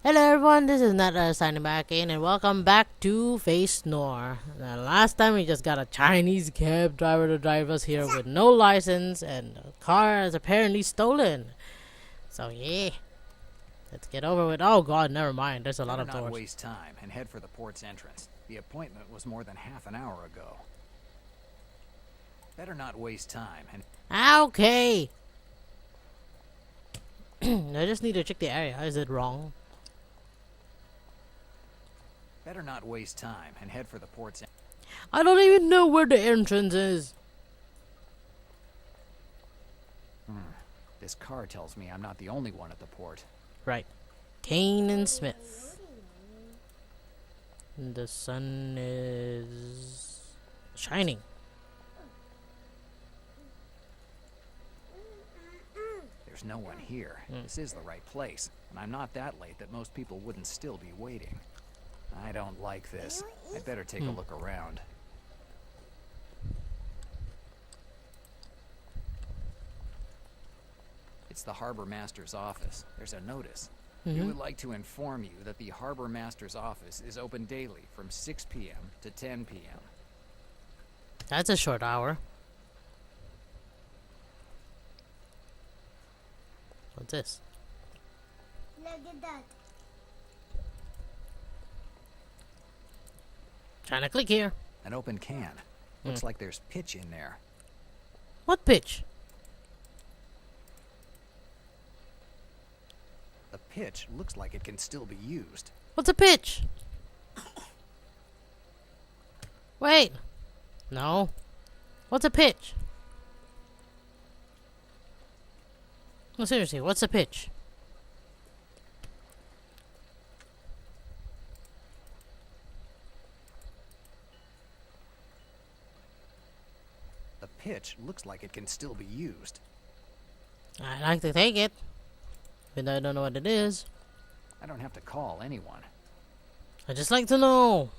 Hello everyone, this is Natnarf signing back in, and welcome back to FACE NOIR. Now, last time we just got a Chinese cab driver to drive us here with no license, and the car is apparently stolen. So yeah, let's get over with. Oh god, never mind, there's a lot of Better not doors. waste time and head for the port's entrance. The appointment was more than half an hour ago. Better not waste time and... Okay. I just need to check the area. Is it wrong? Better not waste time and head for the port's I don't even know where the entrance is. This car tells me I'm not the only one at the port. Right. Kane and Smith. The sun is shining. There's no one here. This is the right place, and I'm not that late that most people wouldn't still be waiting. I don't like this. I'd better take a look around. It's the Harbor Master's office. There's a notice. We would like to inform you that the Harbor Master's office is open daily from 6 p.m. to 10 p.m. That's a short hour. What's this? Look at that. Trying to click here. An open can. Looks like there's pitch in there. What pitch? The pitch looks like it can still be used. What's a pitch? Wait. No. What's a pitch? No, seriously, what's a pitch? The pitch looks like it can still be used. I'd like to take it, but I don't know what it is. I don't have to call anyone. I just like to know.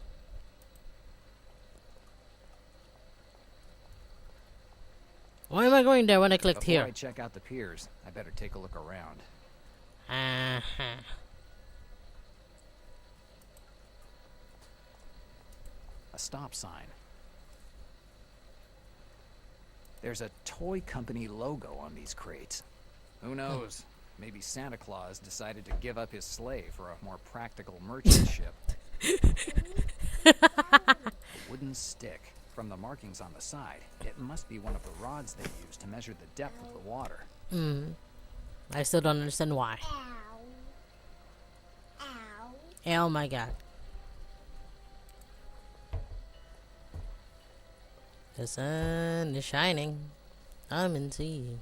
Why am I going there when I clicked Before here? I check out the piers, I better take a look around. Uh-huh. A stop sign. There's a toy company logo on these crates. Who knows? Maybe Santa Claus decided to give up his sleigh for a more practical merchant ship. A wooden stick. From the markings on the side, it must be one of the rods they use to measure the depth of the water. I still don't understand why. Ow. Ow. Oh my god. The sun is shining. I'm in sea.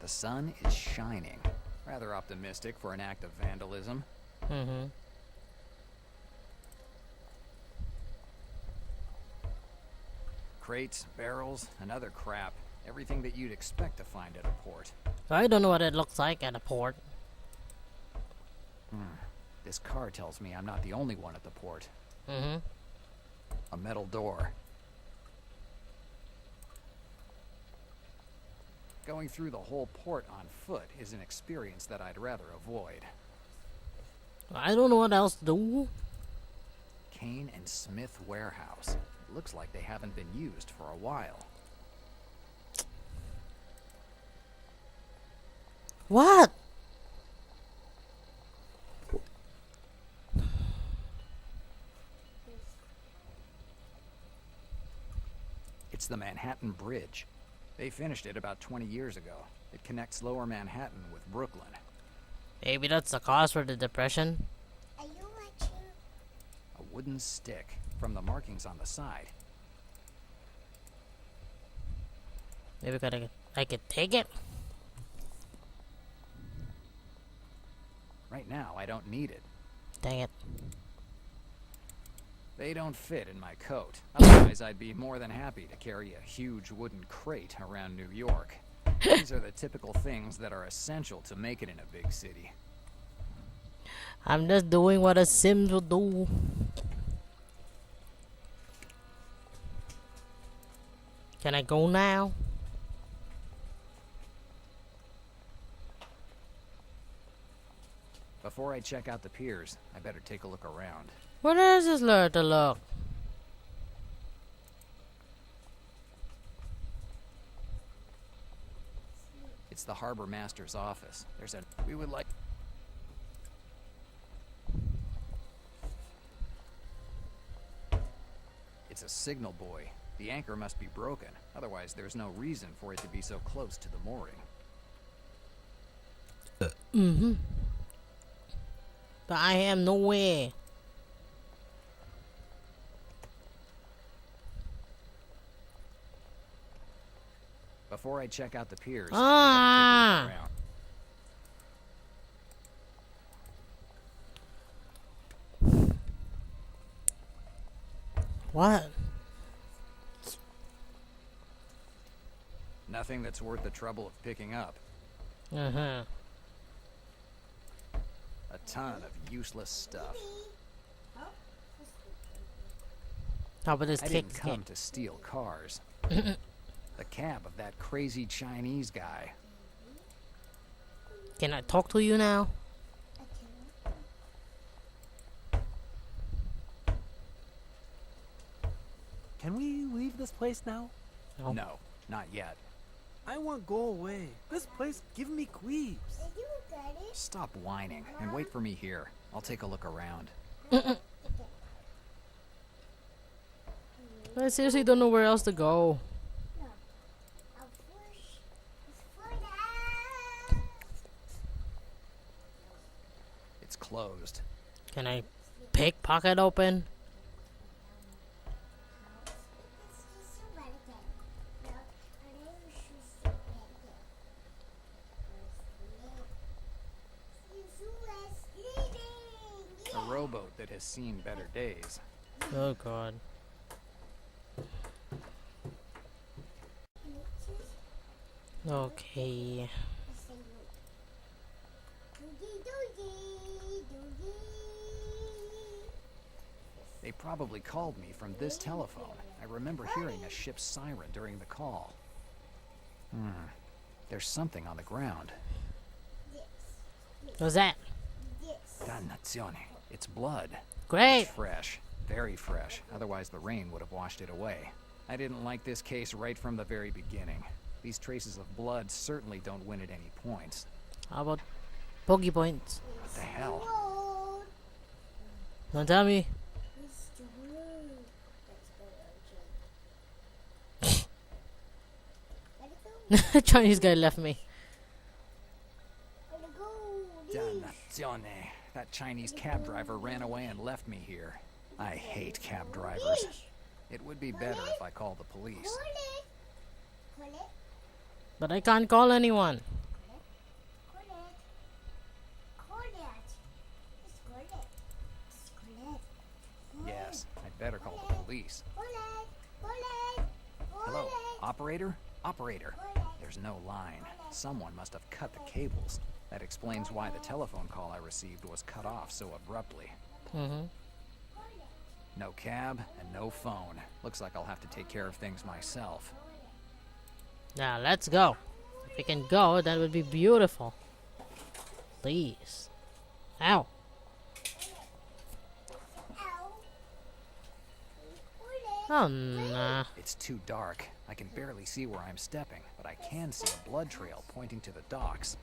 The sun is shining. Rather optimistic for an act of vandalism. Crates, barrels, and other crap. Everything that you'd expect to find at a port. I don't know what it looks like at a port. This car tells me I'm not the only one at the port. Mm-hmm. A metal door. Going through the whole port on foot is an experience that I'd rather avoid. I don't know what else to do. Kane and Smith warehouse. Looks like they haven't been used for a while. What? It's the Manhattan Bridge. They finished it about 20 years ago. It connects lower Manhattan with Brooklyn. Maybe that's the cause for the depression. Are you watching? A wooden stick. From the markings on the side. Maybe I could take it. Right now, I don't need it. Dang it. They don't fit in my coat. Otherwise, I'd be more than happy to carry a huge wooden crate around New York. These are the typical things that are essential to make it in a big city. I'm just doing what a Sims would do. Can I go now? Before I check out the piers, I better take a look around. What is this lure to look? It's the harbor master's office. There's a... We would like... It's a signal buoy. The anchor must be broken. Otherwise, there's no reason for it to be so close to the mooring. Mm-hmm. But I have nowhere. Before I check out the piers, Ah. I better take a look around. What? Nothing that's worth the trouble of picking up. Uh-huh. A ton of useless stuff. How about this I kick? didn't come to steal cars. The cab of that crazy Chinese guy. Can I talk to you now? Can we leave this place now? No. No, not yet. I want to go away. This place give me queeps. Are you got it? Stop whining and wait for me here. I'll take a look around. I seriously don't know where else to go. No. I'll push. It's for that. It's closed. Can I pickpocket open? It's just a blanket. No, I don't choose the blanket. It's sleeping. A rowboat that has seen better days. Oh god. Okay. They probably called me from this telephone. I remember hearing a ship's siren during the call. There's something on the ground. What's that? Dannazione. It's blood. Great. It's fresh. Very fresh. Otherwise the rain would have washed it away. I didn't like this case right from the very beginning. These traces of blood certainly don't win at any points. How about bogey points? What the hell? Don't tell me. Chinese guy left me. Dannazione. That Chinese cab driver ran away and left me here. I hate cab drivers. It would be better if I called the police. But I can't call anyone. Yes, I'd better call the police. Hello, operator? Operator. There's no line. Someone must have cut the cables. That explains why the telephone call I received was cut off so abruptly. Mm-hmm. No cab and no phone. Looks like I'll have to take care of things myself. Now let's go. If we can go, that would be beautiful. Please. Ow. Oh nah. It's too dark. I can barely see where I'm stepping, but I can see a blood trail pointing to the docks.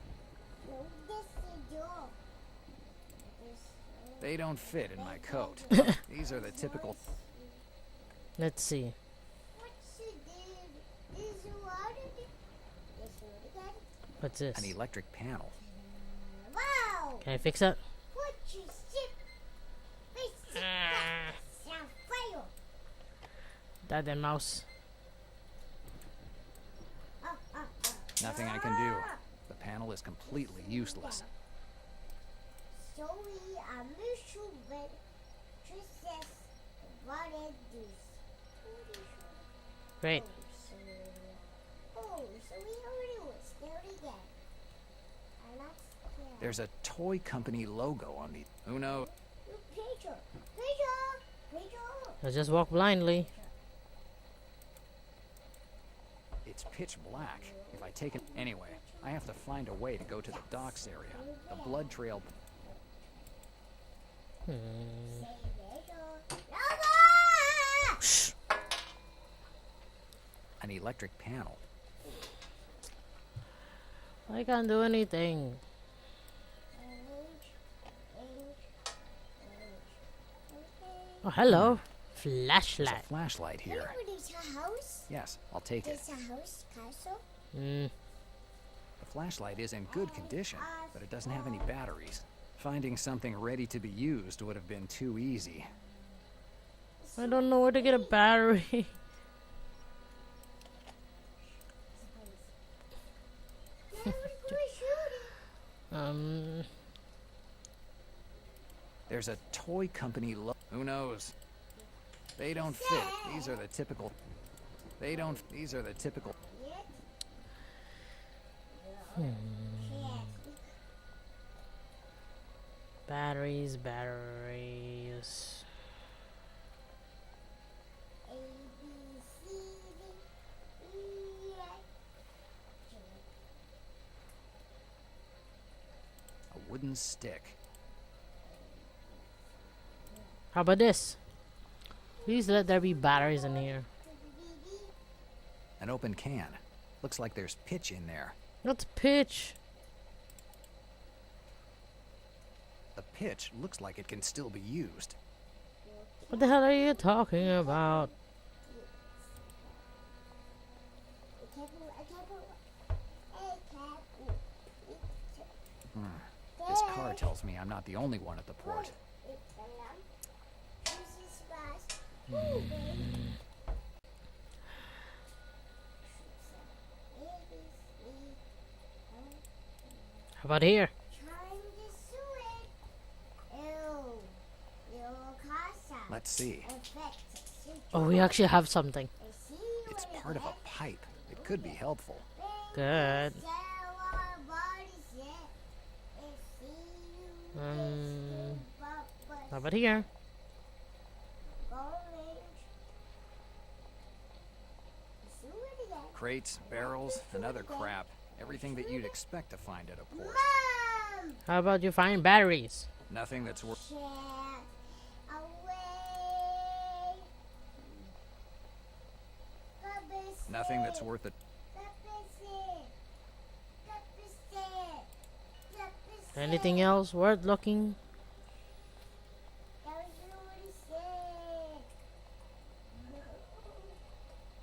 They don't fit in my coat. These are the typical... Let's see. What's this? An electric panel. Wow! Can I fix that? What you That and mouse. Nothing I can do. The panel is completely useless. Sorry, I'm not sure but just says what it is. Great. Oh, so we already was there again. I'm not scared. There's a toy company logo on the... Who knows? Look, Pedro! Let's just walk blindly. It's pitch black. If I take it... Anyway, I have to find a way to go to the docks area. The blood trail... Shh. An electric panel. I can't do anything. Oh, hello. There's Flashlight. a flashlight here. It's a house. Yes, I'll take it. It's a house castle. Mm. The flashlight is in good condition, but it doesn't have any batteries. Finding something ready to be used would have been too easy. I don't know where to get a battery. There's a toy company who knows? They don't fit. These are the typical. These are the typical. Batteries. A, B, C, D, E, F, G. A wooden stick. How about this? Please let there be batteries in here. An open can. Looks like there's pitch in there. What's pitch? The pitch looks like it can still be used. What the hell are you talking about? This car tells me I'm not the only one at the port. How about here? Let's see. Oh, we actually have something. It's part of a pipe. It could be helpful. Good. How about here? Crates, barrels, and other crap. Everything that you'd expect to find at a port. How about you find batteries? Nothing that's worth. Nothing that's worth it. Anything else worth looking?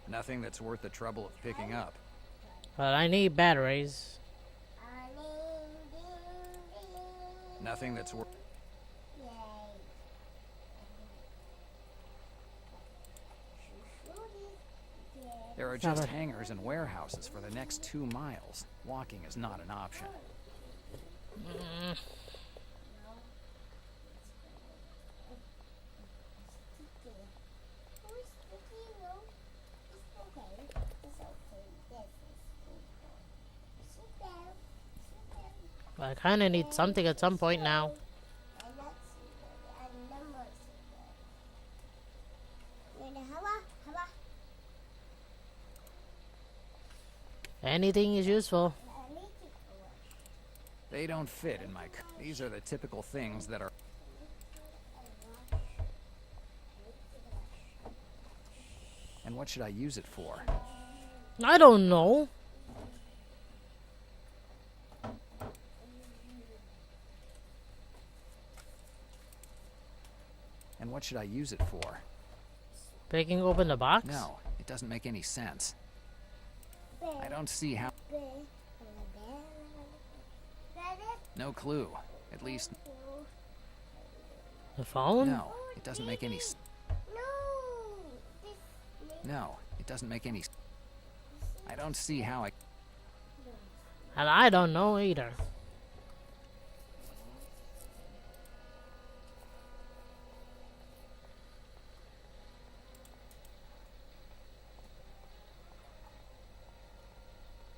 Nothing that's worth the trouble of picking up. But I need batteries. Nothing that's worth. There are just hangars and warehouses for the next 2 miles. Walking is not an option. But I kind of need something at some point now. Anything is useful. They don't fit in my. These are the typical things that are. And what should I use it for? I don't know. And what should I use it for? Breaking open the box? No, it doesn't make any sense. I don't see how. No clue. At least. The phone? No, it doesn't make any. No, it doesn't make any. I don't see how I. And I don't know either.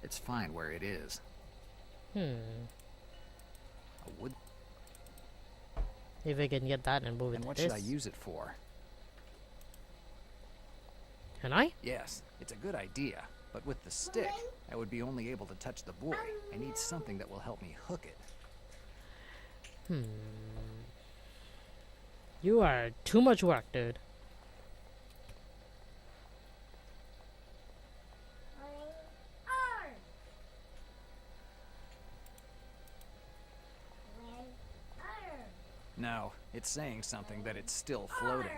It's fine where it is. A wood. If I can get that and move it And to what this. should I use it for? Can I? Yes, it's a good idea. But with the stick, I would be only able to touch the buoy. I need something that will help me hook it. You are too much work, dude. No, it's saying something that it's still floating.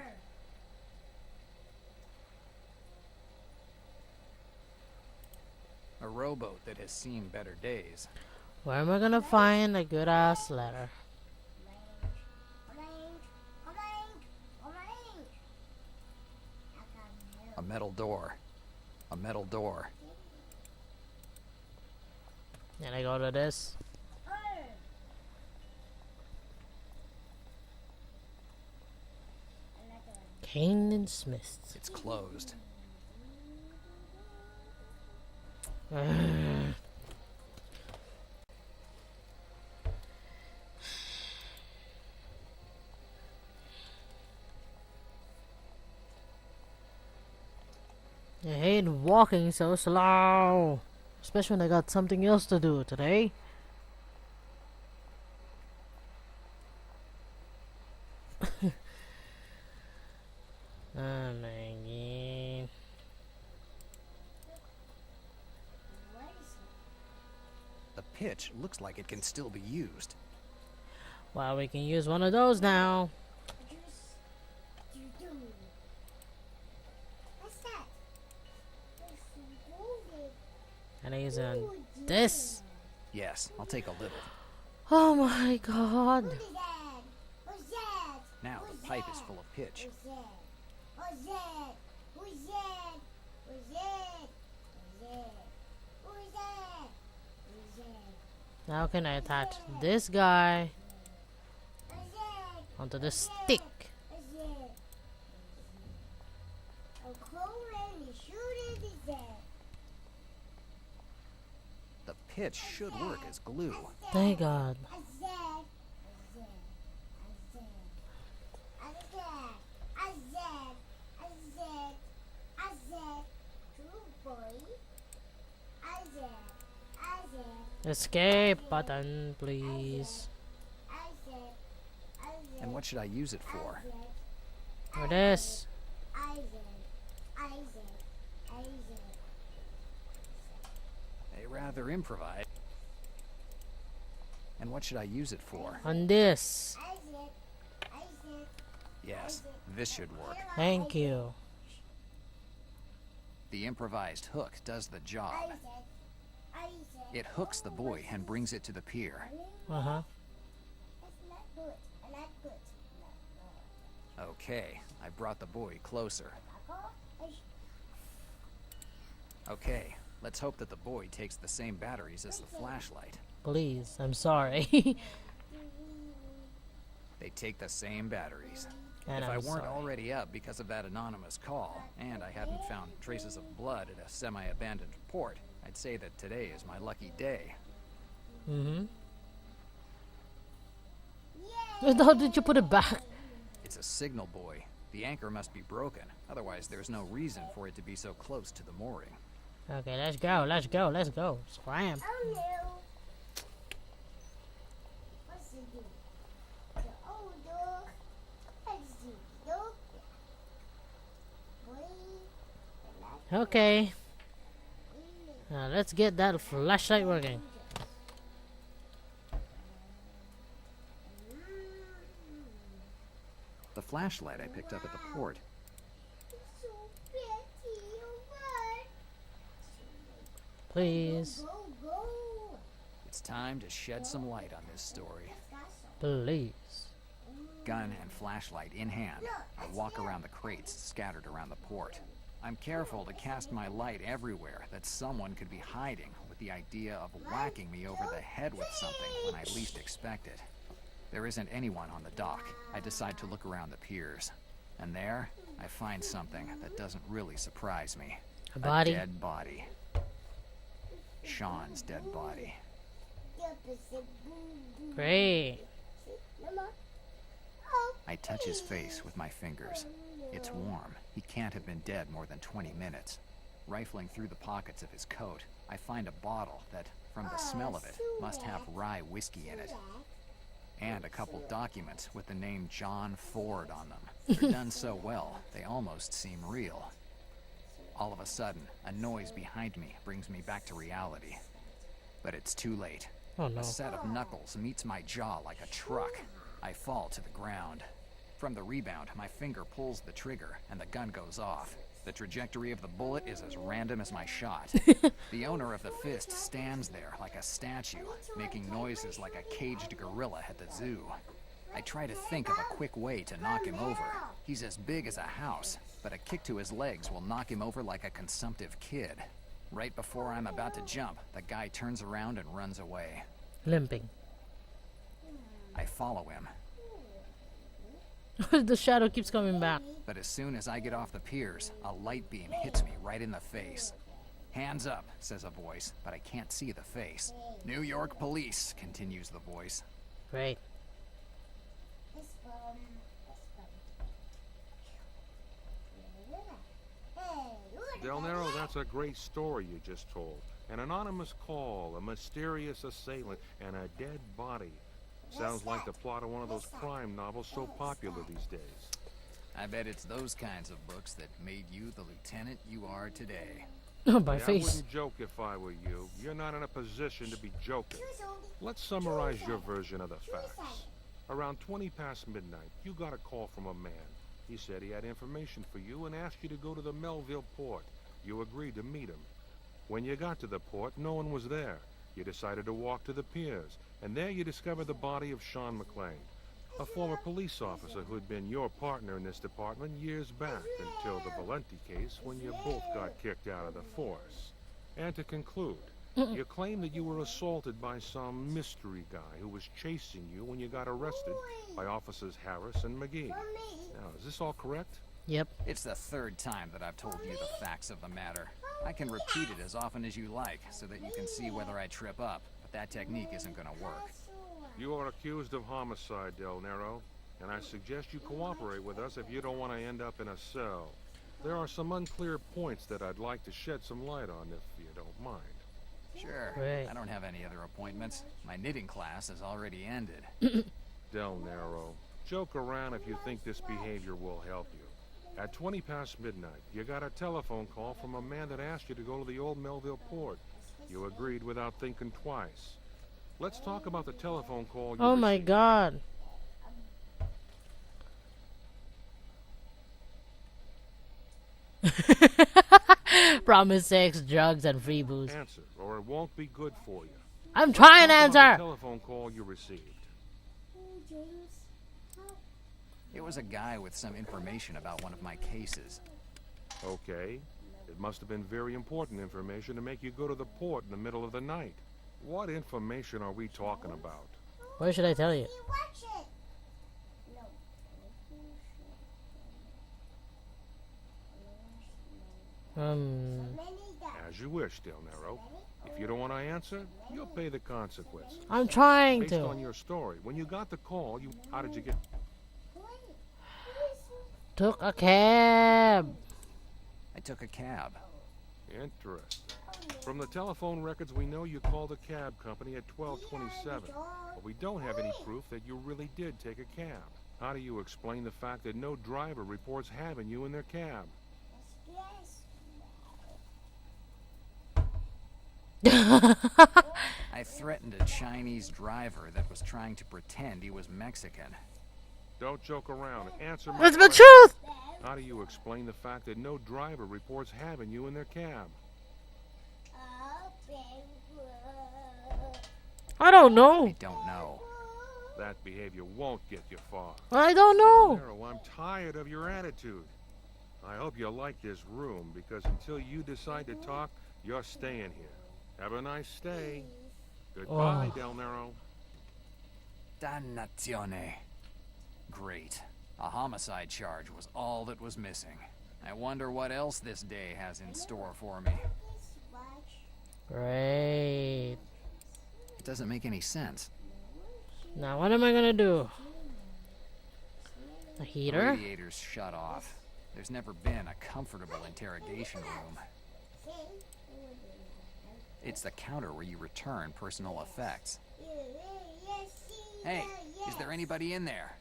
A rowboat that has seen better days. Where am I gonna find a good ass letter? A metal door. A metal door. And I go to this. Kane and Smith. It's closed. I hate walking so slow, especially when I got something else to do today. Oh my god. The pitch looks like it can still be used. Well, we can use one of those now. What's that? And I use it on this. Yes, I'll take a little. Oh my god. Who's that? Who's that? Now the pipe is full of pitch. Who's that? Who's that? Who's that? Who's that? Who's that? Who's that? Now can I attach this guy Who's that? onto the stick? Who's that? A Coleman is shooting his head. The pitch should work as glue. Thank God. Escape button, please. And what should I use it for? For this. They rather improvise. And what should I use it for? On this. Yes, this should work. Thank you. The improvised hook does the job. It hooks the buoy and brings it to the pier. Uh-huh. Okay, I brought the buoy closer. Okay, let's hope that the buoy takes the same batteries as the flashlight. Please, I'm sorry. They take the same batteries. And If I I'm weren't sorry. already up because of that anonymous call, and I hadn't found traces of blood at a semi-abandoned port, I'd say that today is my lucky day. Mm-hmm. How did you put it back? It's a signal buoy. The anchor must be broken, otherwise there's no reason for it to be so close to the mooring. Okay, let's go, let's go, let's go. Scram. Oh no. What's it do? The old dog. Let's do dog. Boy. Okay. Now let's get that flashlight working. The flashlight I picked up at the port. So pretty, alright. Please. Go, go. It's time to shed some light on this story. Please. Gun and flashlight in hand, I walk around the crates scattered around the port. I'm careful to cast my light everywhere that someone could be hiding with the idea of whacking me over the head with something when I least expect it. There isn't anyone on the dock. I decide to look around the piers. And there, I find something that doesn't really surprise me. A body? dead body. Sean's dead body. Great. I touch his face with my fingers. It's warm. He can't have been dead more than 20 minutes. Rifling through the pockets of his coat, I find a bottle that, from the smell of it, must have rye whiskey in it. and a couple documents with the name John Ford on them. They're done so well, they almost seem real. All of a sudden, a noise behind me brings me back to reality. But it's too late. Oh no. A set of knuckles meets my jaw like a truck. I fall to the ground. From the rebound, my finger pulls the trigger, and the gun goes off. The trajectory of the bullet is as random as my shot. The owner of the fist stands there like a statue, making noises like a caged gorilla at the zoo. I try to think of a quick way to knock him over. He's as big as a house, but a kick to his legs will knock him over like a consumptive kid. Right before I'm about to jump, the guy turns around and runs away. Limping. I follow him. The shadow keeps coming back. But as soon as I get off the piers, a light beam hits me right in the face. Hands up, says a voice, but I can't see the face. New York Police, continues the voice. Great. Del Nero, that's a great story you just told. An anonymous call, a mysterious assailant, and a dead body. Sounds like the plot of one of those crime novels so popular these days. I bet it's those kinds of books that made you the lieutenant you are today. By I face. wouldn't joke if I were you. You're not in a position to be joking. Let's summarize your version of the facts. Around 20 past midnight, you got a call from a man. He said he had information for you and asked you to go to the Melville port. You agreed to meet him. When you got to the port, no one was there. You decided to walk to the piers, and there you discovered the body of Sean McClane, a former police officer who had been your partner in this department years back until the Valenti case when you both got kicked out of the force. And to conclude, you claim that you were assaulted by some mystery guy who was chasing you when you got arrested by officers Harris and McGee. Now, is this all correct? Yep. It's the third time that I've told you the facts of the matter. I can repeat it as often as you like, so that you can see whether I trip up, but that technique isn't gonna work. You are accused of homicide, Del Nero, and I suggest you cooperate with us if you don't want to end up in a cell. There are some unclear points that I'd like to shed some light on if you don't mind. Sure. Right. I don't have any other appointments. My knitting class has already ended. Del Nero, joke around if you think this behavior will help you. At 20 past midnight, you got a telephone call from a man that asked you to go to the old Melville port. You agreed without thinking twice. Let's talk about the telephone call you Oh my received. god. Promise sex, drugs, and free booze. Answer, or it won't be good for you. I'm trying to Talk about the answer. telephone call you received. It was a guy with some information about one of my cases. Okay. It must have been very important information to make you go to the port in the middle of the night. What information are we talking about? What should I tell you? Watch it. No. As you wish, Del Nero. If you don't want to answer, you'll pay the consequences. I'm trying Based to. on your story, when you got the call, how did you get... Took a cab. I took a cab. Interesting. From the telephone records, we know you called a cab company at 12:27, but we don't have any proof that you really did take a cab. How do you explain the fact that no driver reports having you in their cab? I threatened a Chinese driver that was trying to pretend he was Mexican. Don't joke around. Answer my What's the question. truth? How do you explain the fact that no driver reports having you in their cab? I don't know. I don't know. That behavior won't get you far. I don't know. Nero, I'm tired of your attitude. I hope you like this room, because until you decide to talk, you're staying here. Have a nice stay. Goodbye, Oh. Del Nero. Dannazione. Great. A homicide charge was all that was missing. I wonder what else this day has in store for me. Great. It doesn't make any sense. Now what am I gonna do? A The heater? radiator's shut off. There's never been a comfortable interrogation room. It's the counter where you return personal effects. Hey, Is there anybody in there?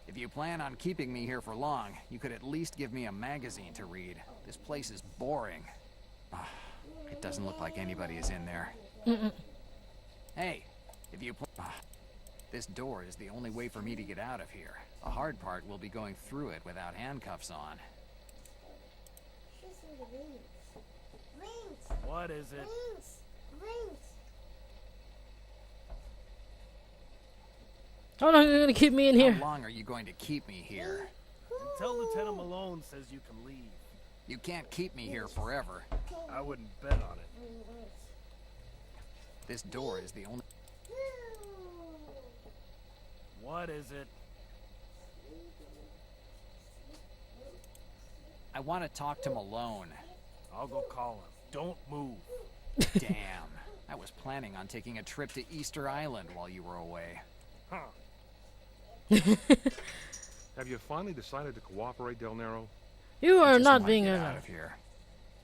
If you plan on keeping me here for long, you could at least give me a magazine to read. This place is boring. It doesn't look like anybody is in there. Hey, if you this door is the only way for me to get out of here. The hard part will be going through it without handcuffs on. What is it? Rings. How long are you gonna keep me in here? How long are you going to keep me here? Until Lieutenant Malone says you can leave. You can't keep me here forever. I wouldn't bet on it. This door is the only... What is it? I want to talk to Malone. I'll go call him. Don't move. Damn. I was planning on taking a trip to Easter Island while you were away. Huh. Have you finally decided to cooperate, Del Nero? You I are just not wanna being get a... out of here.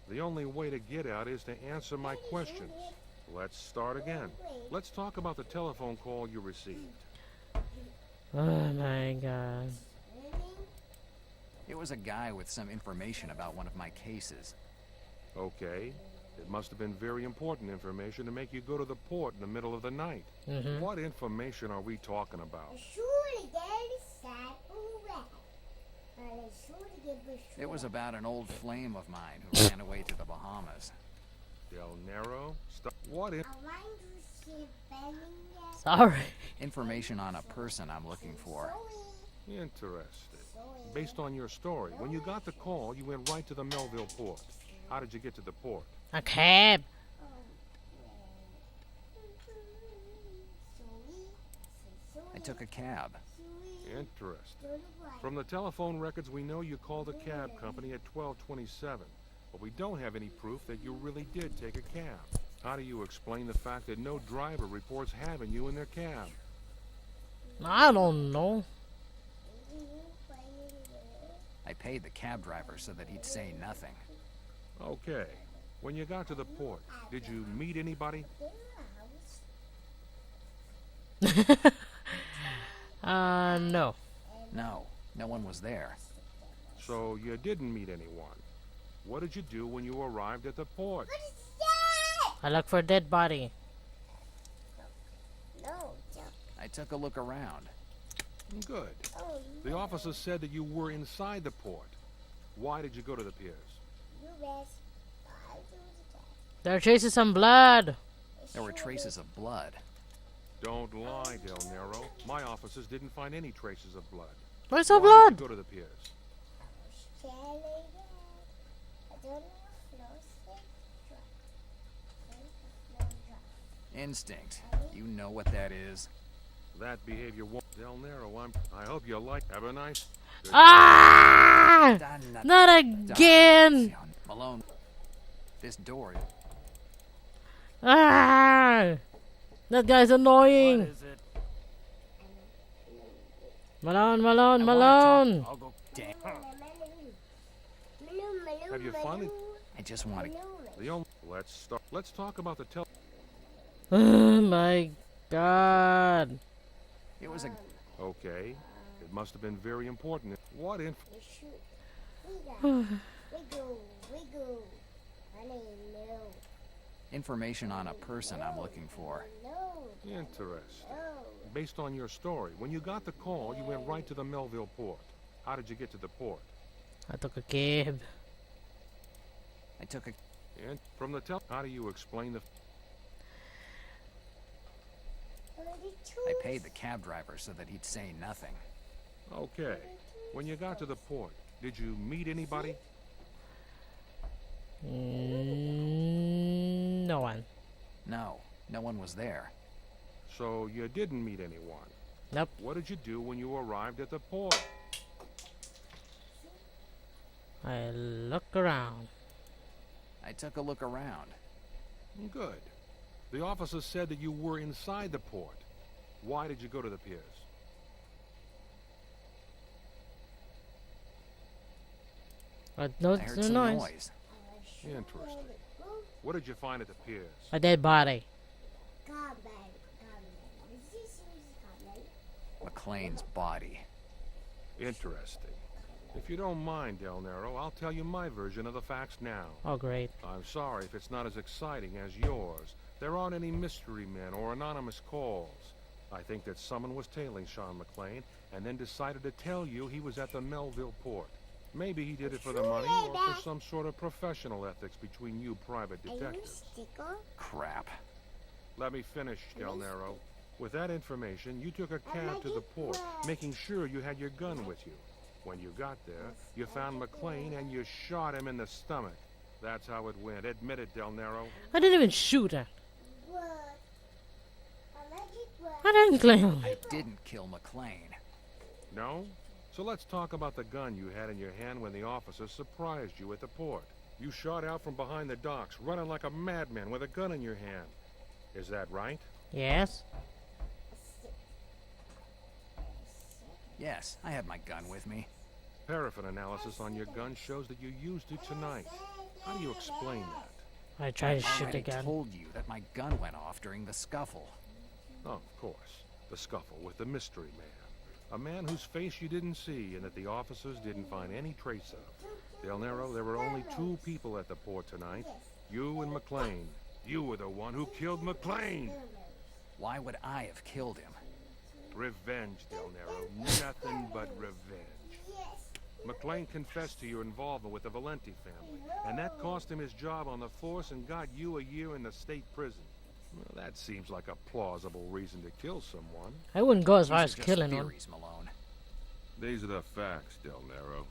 The only way to get out is to answer my questions. Let's start again. Let's talk about the telephone call you received. Oh my god. It was a guy with some information about one of my cases. Okay. It must have been very important information to make you go to the port in the middle of the night. What information are we talking about? It was about an old flame of mine who ran away to the Bahamas. Del Nero? Stop. What in... Sorry. Information on a person I'm looking for. Interesting. Based on your story, when you got the call, you went right to the Melville port. How did you get to the port? A cab. I took a cab. Interesting. From the telephone records, we know you called a cab company at 12:27, but we don't have any proof that you really did take a cab. How do you explain the fact that no driver reports having you in their cab? I don't know. I paid the cab driver so that he'd say nothing. Okay. When you got to the port, did you meet anybody? No. No, no one was there. So you didn't meet anyone. What did you do when you arrived at the port? I look for a dead body. I took a look around. Good. The officer said that you were inside the port. Why did you go to the piers? There are traces some blood. There were traces of blood. Don't lie, Del Nero. My officers didn't find any traces of blood. Where's the Why blood? did you go to the piers? Instinct. You know what that is. That behavior won't... Del Nero, I hope you like... Have a nice... Ah! Not again! Malone. This door. Ah! That guy's What annoying. is it? Malone. I'll go. Damn. Have you finally... I just want to... The only... Let's start... Let's talk about the Oh my god. It was a... Okay. It must have been very important. What inf... Information on a person I'm looking for. Interesting. Based on your story, when you got the call, you went right to the Melville port. How did you get to the port? I took a cab. I took a... And from the How do you explain the... I paid the cab driver so that he'd say nothing. Okay. When you got to the port, did you meet anybody? No one. No, no one was there. So you didn't meet anyone. Nope. What did you do when you arrived at the port? I look around. I took a look around. Good. The officer said that you were inside the port. Why did you go to the piers? No, I heard no some noise. noise. Interesting. What did you find at the piers? A dead body. McLean's body. Interesting. If you don't mind, Del Nero, I'll tell you my version of the facts now. Oh, great. I'm sorry if it's not as exciting as yours. There aren't any mystery men or anonymous calls. I think that someone was tailing Sean McLean and then decided to tell you he was at the Melville port. Maybe he did it for the money or for some sort of professional ethics between you private detectives. Crap. Let me finish, Del Nero. With that information, you took a cab to the port, making sure you had your gun with you. When you got there, you found McLean and you shot him in the stomach. That's how it went. Admit it, Del Nero. I didn't even shoot her. I didn't kill him. I didn't kill McLean. No? So let's talk about the gun you had in your hand when the officer surprised you at the port. You shot out from behind the docks, running like a madman with a gun in your hand. Is that right? Yes. Yes, I had my gun with me. Paraffin analysis on your gun shows that you used it tonight. How do you explain that? I tried to I shoot the already gun. told you that my gun went off during the scuffle. Oh, of course. The scuffle with the mystery man. A man whose face you didn't see and that the officers didn't find any trace of. Del Nero, there were only 2 people at the port tonight. You and McLean. You were the one who killed McLean! Why would I have killed him? Revenge, Del Nero. Nothing but revenge. McLean confessed to your involvement with the Valenti family, and that cost him his job on the force and got you a year in the state prison. Well, that seems like a plausible reason to kill someone. I wouldn't go as far These as are just killing him. theories, Malone. These are the facts, Del Nero.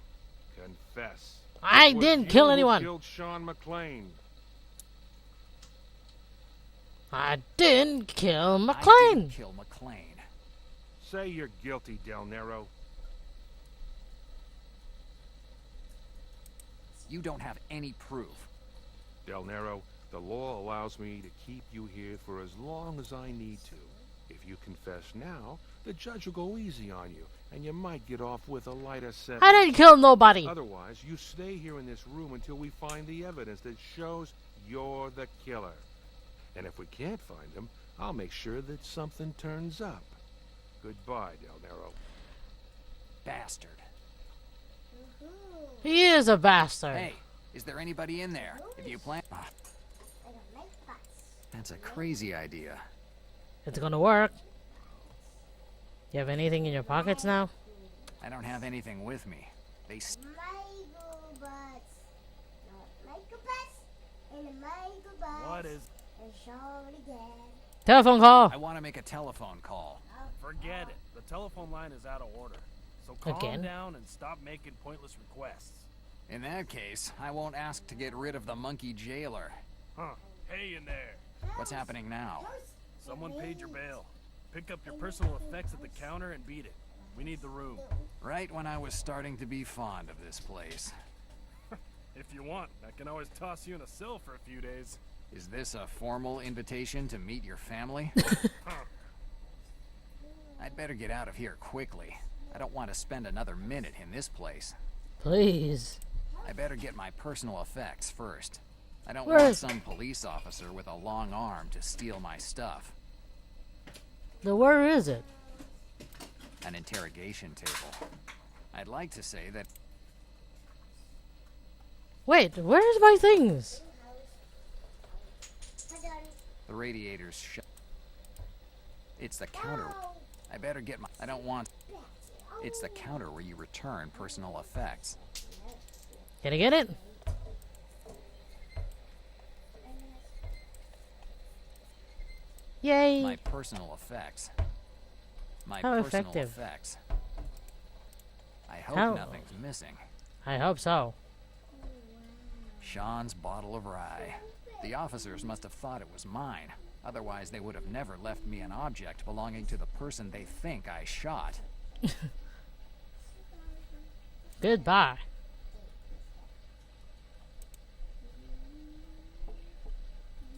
Confess. I It was didn't you kill who anyone. Killed Sean McLean. I didn't kill I McLean. didn't kill McLean. Say you're guilty, Del Nero. You don't have any proof. Del Nero, the law allows me to keep you here for as long as I need to. If you confess now, the judge will go easy on you, and you might get off with a lighter sentence. I didn't kill nobody. Otherwise, you stay here in this room until we find the evidence that shows you're the killer. And if we can't find him, I'll make sure that something turns up. Goodbye, Del Nero. Bastard. He is a bastard. Hey, is there anybody in there? If you plan... Ah, that's a crazy idea. It's gonna work. You have anything in your pockets now? I don't have anything with me. They... What is? Telephone call. I want to make a telephone call. Forget it. The telephone line is out of order. So calm Again? down and stop making pointless requests. In that case, I won't ask to get rid of the monkey jailer. Huh. Hey in there. What's happening now? Someone paid your bail. Pick up your personal effects at the counter and beat it. We need the room. Right when I was starting to be fond of this place. If you want, I can always toss you in a cell for a few days. Is this a formal invitation to meet your family? I'd better get out of here quickly. I don't want to spend another minute in this place. Please. I better get my personal effects first. I don't Where want is- some police officer with a long arm to steal my stuff. Then where is it? An interrogation table. I'd like to say that Wait, where's my things? the radiator's shut. It's the counter. I better get my... I don't want... It's the counter where you return personal effects. Can I get it? Yay. My personal effects. My How personal effective. effects. I hope How- nothing's missing. I hope so. Sean's bottle of rye. The officers must have thought it was mine. Otherwise, they would have never left me an object belonging to the person they think I shot. Goodbye.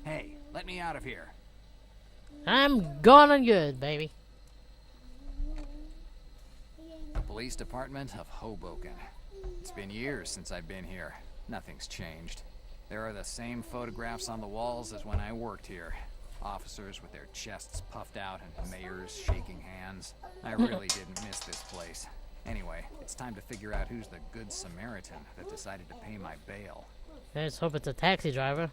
Hey, let me out of here. I'm gone and good, baby. Police Department of Hoboken. It's been years since I've been here. Nothing's changed. There are the same photographs on the walls as when I worked here. Officers with their chests puffed out and mayors shaking hands. friends. I really didn't miss this place. Anyway, it's time to figure out who's the good Samaritan that decided to pay my bail. Let's hope it's a taxi driver.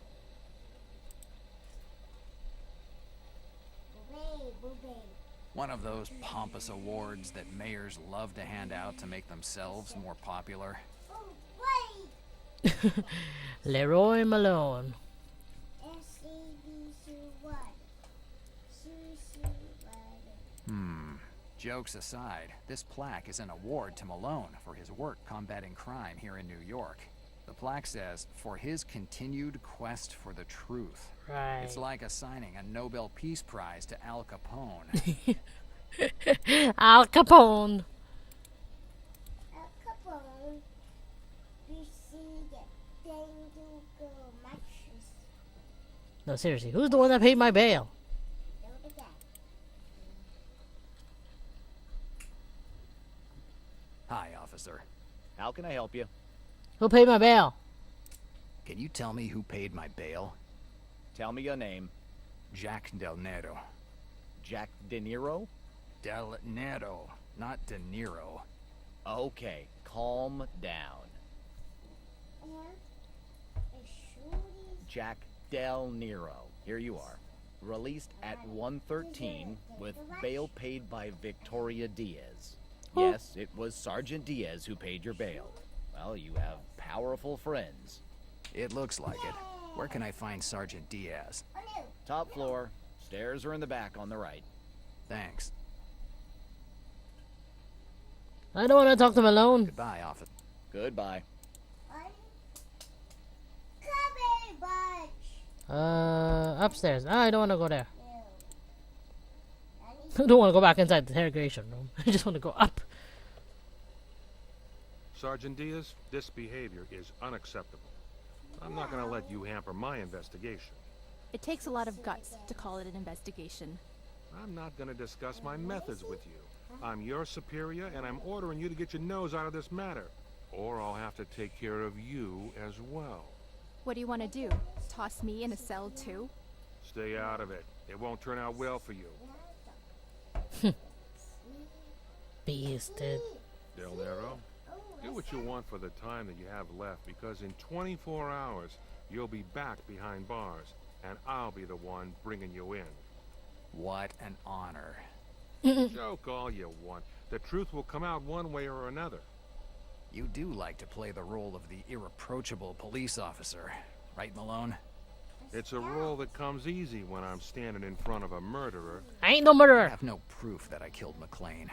One of those pompous awards that mayors love to hand out to make themselves more popular. Leroy Malone. Jokes aside, this plaque is an award to Malone for his work combating crime here in New York. The plaque says, for his continued quest for the truth. Right. It's like assigning a Nobel Peace Prize to Al Capone. Al Capone. No, seriously, who's the one that paid my bail? Hi, officer. How can I help you? Who paid my bail? Can you tell me who paid my bail? Tell me your name. Jack Del Nero. Jack De Niro? Del Nero, not De Niro. Okay, calm down. Jack Del Nero. Here you are. Released at 1:13 with bail paid by Victoria Diaz. Yes, it was Sergeant Diaz who paid your bail. Well, you have powerful friends. It looks like it. Where can I find Sergeant Diaz? Top floor. Stairs are in the back on the right. Thanks. I don't want to talk to Malone. Goodbye, officer. Goodbye. Upstairs. I don't want to go there. I don't want to go back inside the interrogation room. I just want to go up. Sergeant Diaz, this behavior is unacceptable. I'm not going to let you hamper my investigation. It takes a lot of guts to call it an investigation. I'm not going to discuss my methods with you. I'm your superior, and I'm ordering you to get your nose out of this matter. Or I'll have to take care of you as well. What do you want to do? Toss me in a cell too? Stay out of it. It won't turn out well for you. Beasted. Del Nero, do what you want for the time that you have left, because in 24 hours, you'll be back behind bars, and I'll be the one bringing you in. What an honor. Joke all you want. The truth will come out one way or another. You do like to play the role of the irreproachable police officer, right, Malone? It's a role that comes easy when I'm standing in front of a murderer. I ain't no I murderer. have no proof that I killed McLean.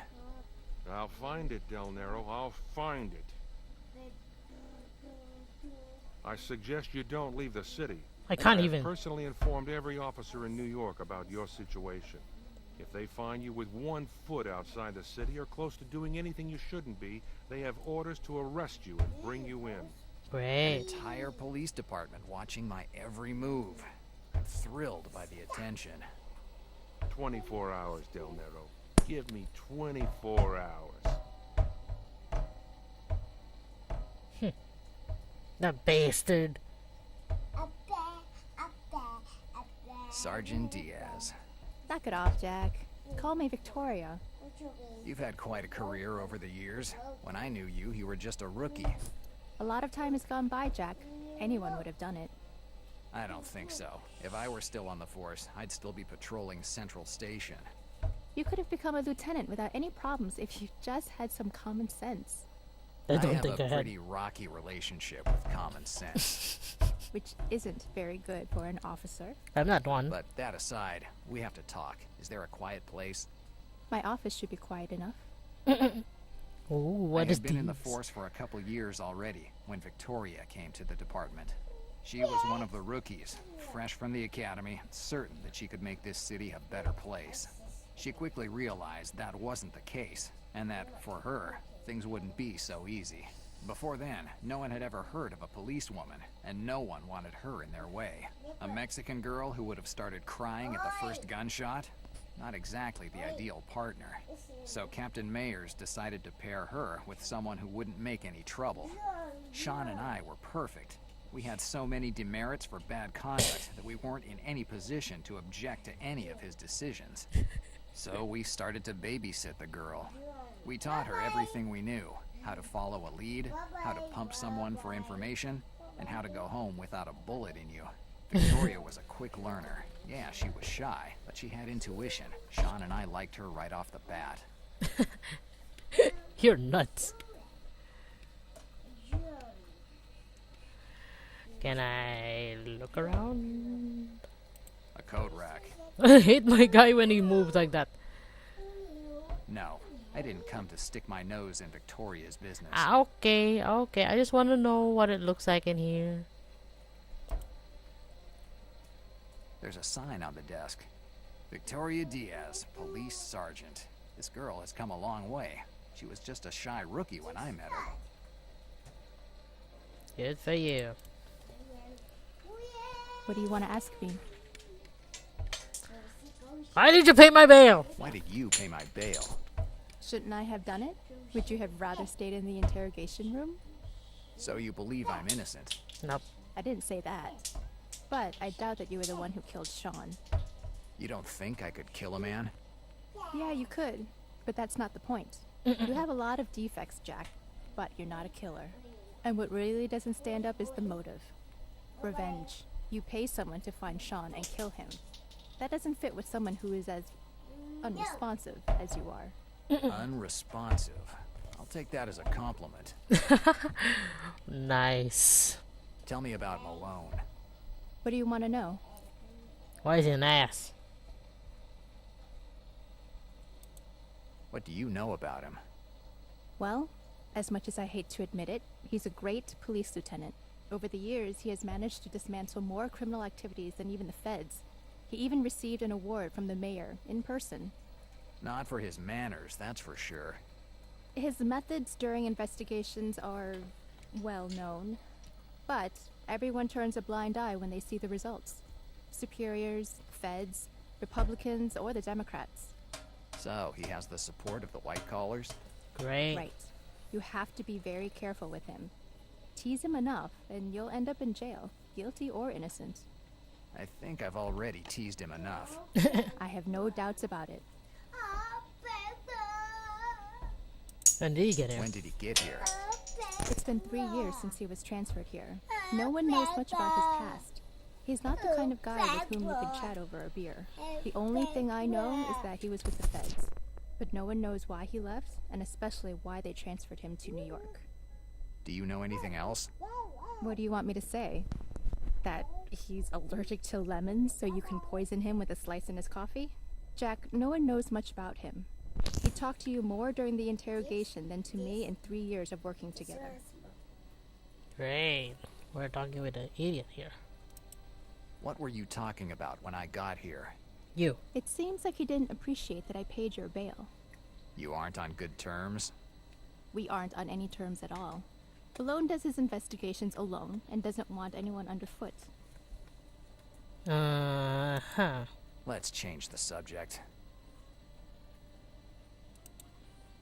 I'll find it, Del Nero. I'll find it. I suggest you don't leave the city. I can't I've even. personally informed every officer in New York about your situation. If they find you with 1 foot outside the city or close to doing anything you shouldn't be, they have orders to arrest you and bring you in. An Great. entire police department watching my every move. I'm thrilled by the attention. 24 hours, Del Nero. Give me 24 hours. That bastard. Sergeant Diaz. Knock it off, Jack. Call me Victoria. You've had quite a career over the years. When I knew you, you were just a rookie. A lot of time has gone by, Jack. Anyone would have done it. I don't think so. If I were still on the force, I'd still be patrolling Central Station. You could have become a lieutenant without any problems if you just had some common sense. I don't have think a I had. pretty rocky relationship with common sense. Which isn't very good for an officer. I'm not one. But that aside, we have to talk. Is there a quiet place? My office should be quiet enough. Ooh, what I is had been in the these? force for a couple years already when Victoria came to the department. She was one of the rookies, fresh from the academy, certain that she could make this city a better place. She quickly realized that wasn't the case, and that, for her, things wouldn't be so easy. Before then, no one had ever heard of a policewoman, and no one wanted her in their way. A Mexican girl who would have started crying at the first gunshot? Not exactly the ideal partner. So Captain Mayers decided to pair her with someone who wouldn't make any trouble. Sean and I were perfect. We had so many demerits for bad conduct that we weren't in any position to object to any of his decisions. So we started to babysit the girl. We taught her everything we knew. How to follow a lead, how to pump someone for information, and how to go home without a bullet in you. Victoria was a quick learner. Yeah, she was shy, but she had intuition. Sean and I liked her right off the bat. You're nuts. Can I look around? A code rack. I hate my guy when he moves like that. No, I didn't come to stick my nose in Victoria's business. Okay, okay. I just want to know what it looks like in here. There's a sign on the desk. Victoria Diaz, police sergeant. This girl has come a long way. She was just a shy rookie when I met her. Good for you. What do you want to ask me? Why did you pay my bail? Why did you pay my bail? Shouldn't I have done it? Would you have rather stayed in the interrogation room? So you believe I'm innocent? Nope. I didn't say that. But I doubt that you were the one who killed Sean. You don't think I could kill a man? Yeah, you could. But that's not the point. You have a lot of defects, Jack. But you're not a killer. And what really doesn't stand up is the motive. Revenge. You pay someone to find Sean and kill him. That doesn't fit with someone who is as unresponsive as you are. Unresponsive. I'll take that as a compliment. Nice. Tell me about Malone. What do you want to know? Why is he an ass? What do you know about him? Well, as much as I hate to admit it, he's a great police lieutenant. Over the years, he has managed to dismantle more criminal activities than even the feds. He even received an award from the mayor, in person. Not for his manners, that's for sure. His methods during investigations are well known. But everyone turns a blind eye when they see the results. Superiors, feds, Republicans, or the Democrats. So, he has the support of the white collars? Great. Right. You have to be very careful with him. Tease him enough, and you'll end up in jail, guilty or innocent. I think I've already teased him enough. I have no doubts about it. When did he get here? When did he get here? It's been 3 years since he was transferred here. No one knows much about his past. He's not the kind of guy with whom you can chat over a beer. The only thing I know is that he was with the feds. But no one knows why he left, and especially why they transferred him to New York. Do you know anything else? What do you want me to say? That he's allergic to lemons, so you can poison him with a slice in his coffee? Jack, no one knows much about him. He talked to you more during the interrogation than to me in 3 years of working together. Great. We're talking with an idiot here. What were you talking about when I got here? You. It seems like he didn't appreciate that I paid your bail. You aren't on good terms? We aren't on any terms at all. Malone does his investigations alone and doesn't want anyone underfoot. Uh-huh. Let's change the subject.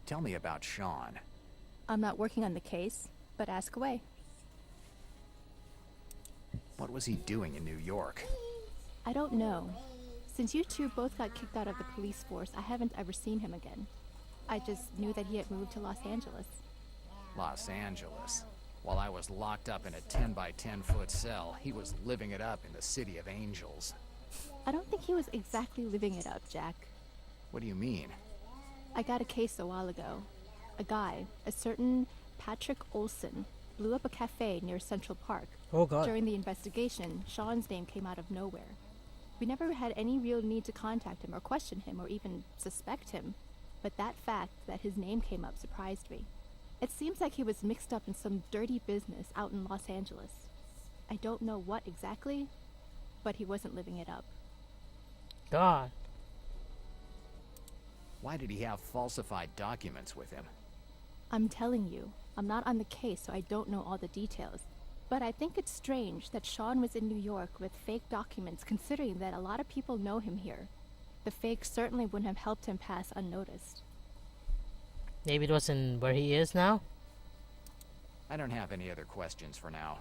Tell me about Sean. I'm not working on the case, but ask away. What was he doing in New York? I don't know. Since you two both got kicked out of the police force, I haven't ever seen him again. I just knew that he had moved to Los Angeles. Los Angeles. While I was locked up in a 10 by 10 foot cell, he was living it up in the city of angels. I don't think he was exactly living it up, Jack. What do you mean? I got a case a while ago. A guy, a certain Patrick Olson, blew up a cafe near Central Park. Oh god. During the investigation, Sean's name came out of nowhere. We never had any real need to contact him or question him or even suspect him. But that fact that his name came up surprised me. It seems like he was mixed up in some dirty business out in Los Angeles. I don't know what exactly, but he wasn't living it up. God. Why did he have falsified documents with him? I'm telling you, I'm not on the case, so I don't know all the details. But I think it's strange that Sean was in New York with fake documents, considering that a lot of people know him here. The fakes certainly wouldn't have helped him pass unnoticed. Maybe it wasn't where he is now? I don't have any other questions for now.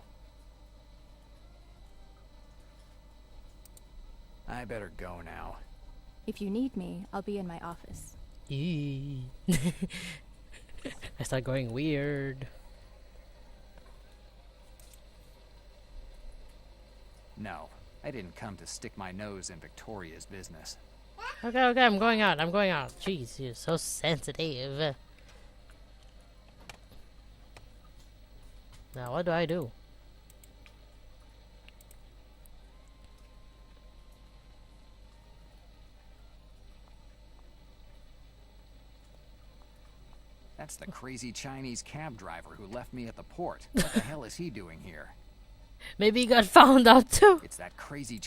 I better go now. If you need me, I'll be in my office. Eee. I start going weird. No, I didn't come to stick my nose in Victoria's business. Okay, I'm going out. Jeez, you're so sensitive. Now, what do I do? That's the crazy Chinese cab driver who left me at the port. What the hell is he doing here? Maybe he got found out too. It's that crazy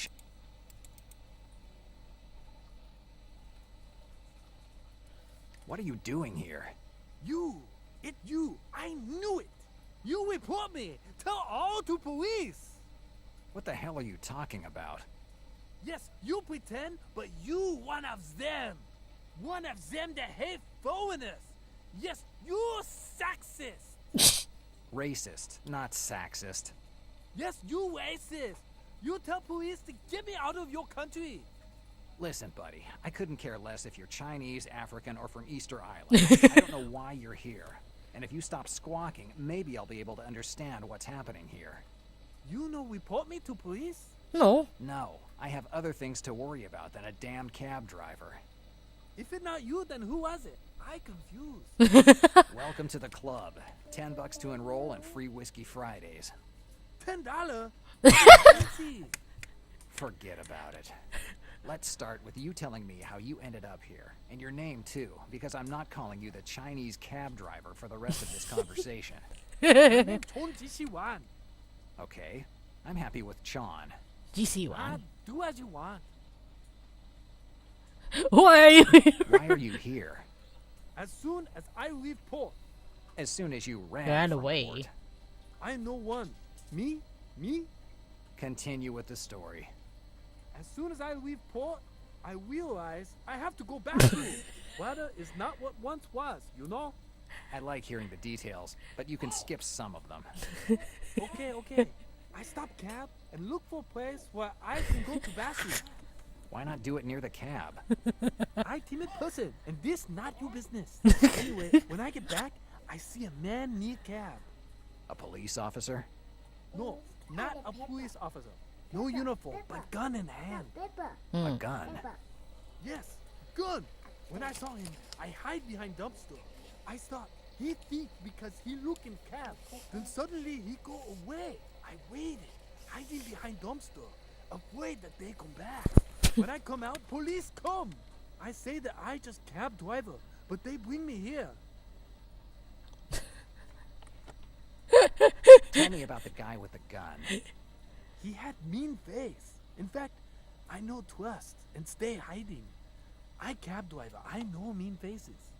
What are you doing here? You! I knew it! You report me! Tell all to police! What the hell are you talking about? Yes, you pretend, but you one of them! One of them that hate foreigners! Yes, you're sexist! Racist, not sexist. Yes, you racist! You tell police to get me out of your country! Listen, buddy, I couldn't care less if you're Chinese, African, or from Easter Island. I don't know why you're here. And if you stop squawking, maybe I'll be able to understand what's happening here. You no report me to police? No. No, I have other things to worry about than a damned cab driver. If it's not you, then who was it? I confused. Welcome to the club. $10 to enroll and free Whiskey Fridays. $10? Forget about it. Let's start with you telling me how you ended up here, and your name too, because I'm not calling you the Chinese cab driver for the rest of this conversation. My name Chon GC1. Okay, I'm happy with Chon. GC1. Do as you want. Why are you here? Why are you here? As soon as I leave port, As soon as you Ran from away. port. I know one. Me? Continue with the story. As soon as I leave port, I realize I have to go back to it. Weather is not what once was, you know? I like hearing the details, but you can skip some of them. Okay. I stop cab and look for a place where I can go to bathroom. Why not do it near the cab? I timid person, and this not your business. Anyway, when I get back, I see a man near cab. A police officer? No, not a police officer. No uniform, but gun in hand. A gun? Yes, gun. When I saw him, I hide behind dumpster. I thought he thief because he look in cab. Then suddenly he go away. I waited, hiding behind dumpster, afraid that they come back. When I come out, police come. I say that I just cab driver, but they bring me here. Tell me about the guy with the gun. He had mean face. In fact, I know trust and stay hiding. I cab driver. I know mean faces.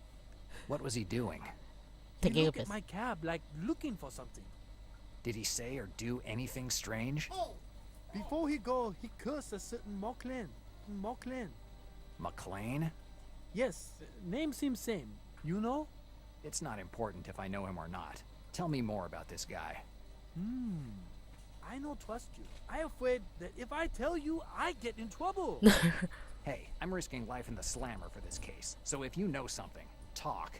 What was he doing? He Taking a look at piss. my cab like looking for something. Did he say or do anything strange? Before he go, he cursed a certain Mocklin. McLean? Yes, name seems same. You know? It's not important if I know him or not. Tell me more about this guy. I no trust you. I afraid that if I tell you, I get in trouble. Hey, I'm risking life in the slammer for this case. So if you know something, talk.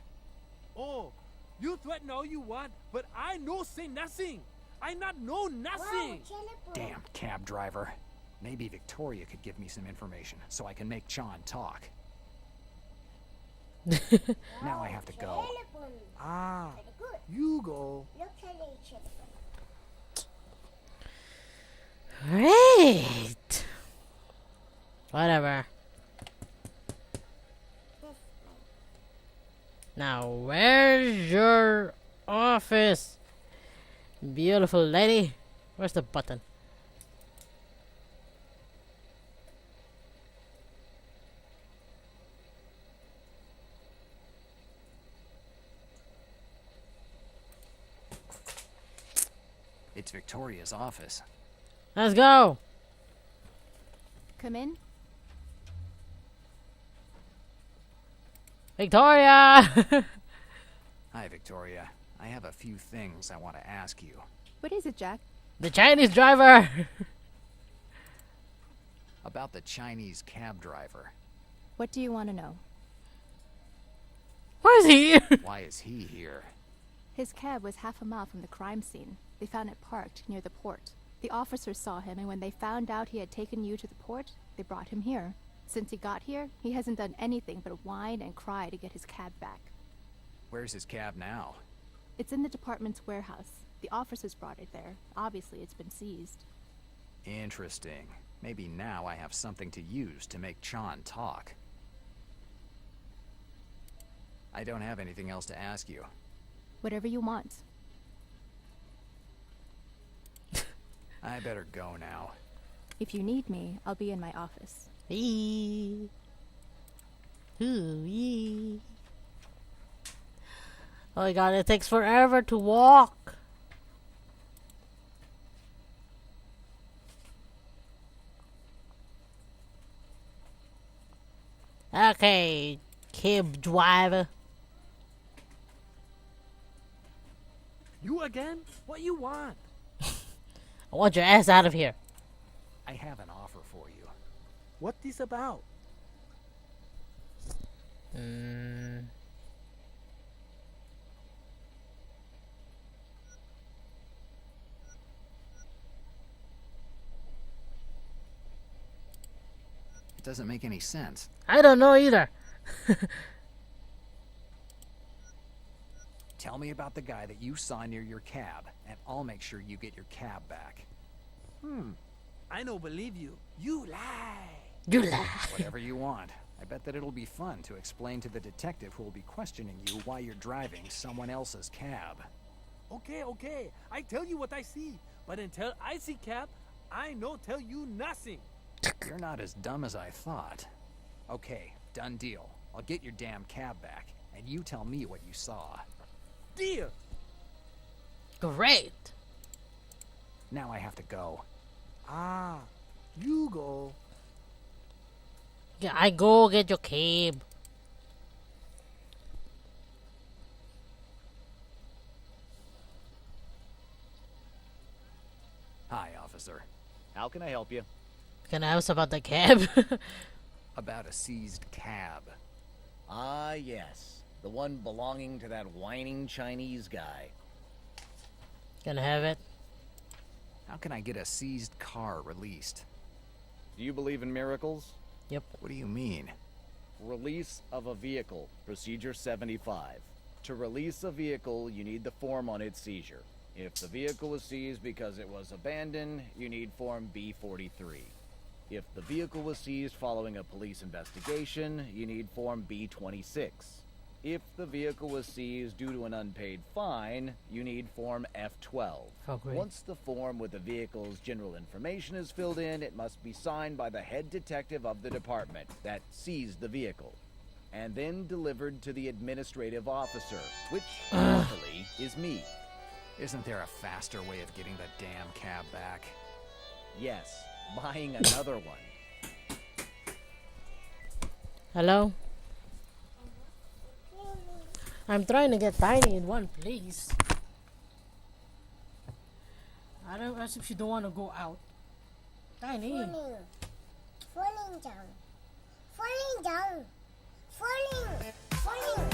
Oh, you threaten all you want, but I no say nothing. I not know nothing. Damn cab driver. Maybe Victoria could give me some information so I can make Chon talk. Now I have to go. Ah, you go. Great. Whatever. Now, where's your office? Beautiful lady. Where's the button? It's Victoria's office. Let's go. Come in. Victoria. Hi, Victoria. I have a few things I want to ask you. What is it, Jack? The Chinese driver. About the Chinese cab driver. What do you want to know? Why is he here? Why is he here? His cab was half a mile from the crime scene. They found it parked near the port. The officers saw him, and when they found out he had taken you to the port, they brought him here. Since he got here, he hasn't done anything but whine and cry to get his cab back. Where's his cab now? It's in the department's warehouse. The officers brought it there. Obviously, it's been seized. Interesting. Maybe now I have something to use to make Chan talk. I don't have anything else to ask you. Whatever you want. I better go now. If you need me, I'll be in my office. Ooh, yee. Oh my god, it takes forever to walk. Okay, cab driver. You again? What you want? I want your ass out of here. I have an offer for you. What this about? It doesn't make any sense. I don't know either. Tell me about the guy that you saw near your cab, and I'll make sure you get your cab back. I don't believe you. You lie. You lie. Whatever you want. I bet that it'll be fun to explain to the detective who will be questioning you why you're driving someone else's cab. Okay, okay. I tell you what I see. But until I see cab, I no tell you nothing. You're not as dumb as I thought. Okay, done deal. I'll get your damn cab back, and you tell me what you saw. Dear. Great. Now I have to go. Ah, you go. Yeah, I go get your cab. Hi, officer. How can I help you? Can I ask about the cab? About a seized cab. Ah, yes. The one belonging to that whining Chinese guy. Can I have it? How can I get a seized car released? Do you believe in miracles? Yep. What do you mean? Release of a vehicle, Procedure 75. To release a vehicle, you need the form on its seizure. If the vehicle was seized because it was abandoned, you need Form B43. If the vehicle was seized following a police investigation, you need Form B26. If the vehicle was seized due to an unpaid fine, you need Form F12. Oh, great. Once the form with the vehicle's general information is filled in, it must be signed by the head detective of the department that seized the vehicle, and then delivered to the administrative officer, which, luckily, is me. Isn't there a faster way of getting the damn cab back? Yes, buying another one. Hello? I'm trying to get Tiny in one place. I don't ask if she don't want to go out. Tiny. Falling down. Falling down. Falling. Falling.